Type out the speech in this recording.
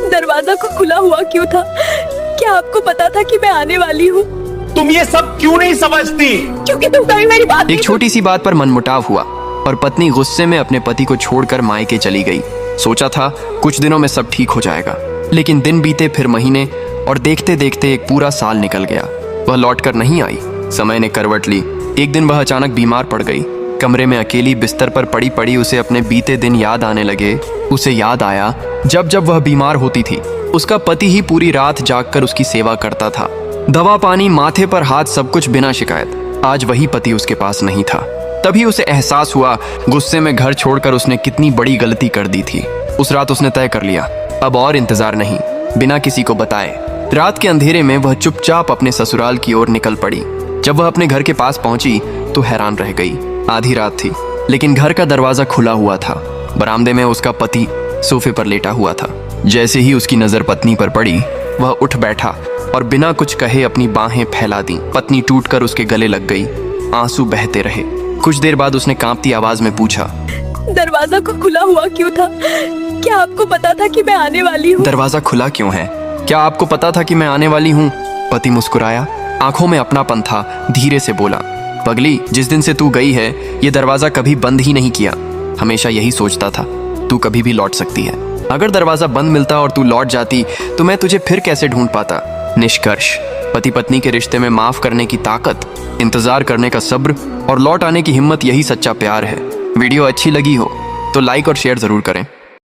दरवाजा को खुला हुआ क्यों था? क्या आपको पता था कि मैं आने वाली हूँ? तुम ये सब क्यों नहीं समझती? क्योंकि तुम कभी मेरी बात एक छोटी सी बात पर मनमुटाव हुआ और पत्नी गुस्से में अपने पति को छोड़कर मायके चली गई। सोचा था कुछ दिनों में सब ठीक हो जाएगा, लेकिन दिन बीते फिर महीने और देखते देखते एक पूरा साल निकल गया। वह लौटकर नहीं आई। समय ने करवट ली। एक दिन वह अचानक बीमार पड़ गई। कमरे में अकेली बिस्तर पर पड़ी पड़ी उसे अपने बीते दिन याद आने लगे। उसे याद आया जब जब वह बीमार होती थी, उसका पति ही पूरी रात जागकर उसकी सेवा करता था। दवा पानी, माथे पर हाथ, सब कुछ बिना शिकायत। आज वही पति उसके पास नहीं था। तभी उसे एहसास हुआ गुस्से में घर छोड़कर उसने कितनी बड़ी गलती कर दी थी। उस रात उसने तय कर लिया, अब और इंतजार नहीं, बिना किसी को बताए। रात के अंधेरे में वह चुपचाप अपने ससुराल की ओर निकल पड़ी। जब वह अपने घर के पास पहुंची तो हैरान रह गई। आधी रात थी, लेकिन घर का दरवाजा खुला हुआ था। बरामदे में उसका पति सोफे पर लेटा हुआ था। जैसे ही उसकी नजर पत्नी पर पड़ी, वह उठ बैठा और बिना कुछ कहे अपनी बाहें फैला दी। पत्नी टूटकर उसके गले लग गई। आंसू बहते रहे। कुछ देर बाद उसने कांपती आवाज में पूछा, दरवाजा को खुला हुआ क्यों था? क्या आपको पता था कि मैं आने वाली हूँ? दरवाजा खुला क्यों है? क्या आपको पता था कि मैं आने वाली हूँ? पति मुस्कुराया, आंखों में अपनापन था। धीरे से बोला, पगली, जिस दिन से तू गई है ये दरवाजा कभी बंद ही नहीं किया। हमेशा यही सोचता था तू कभी भी लौट सकती है। अगर दरवाजा बंद मिलता और तू लौट जाती तो मैं तुझे फिर कैसे ढूंढ पाता। निष्कर्ष, पति पत्नी के रिश्ते में माफ करने की ताकत, इंतजार करने का सब्र और लौट आने की हिम्मत, यही सच्चा प्यार है। वीडियो अच्छी लगी हो तो लाइक और शेयर जरूर करें।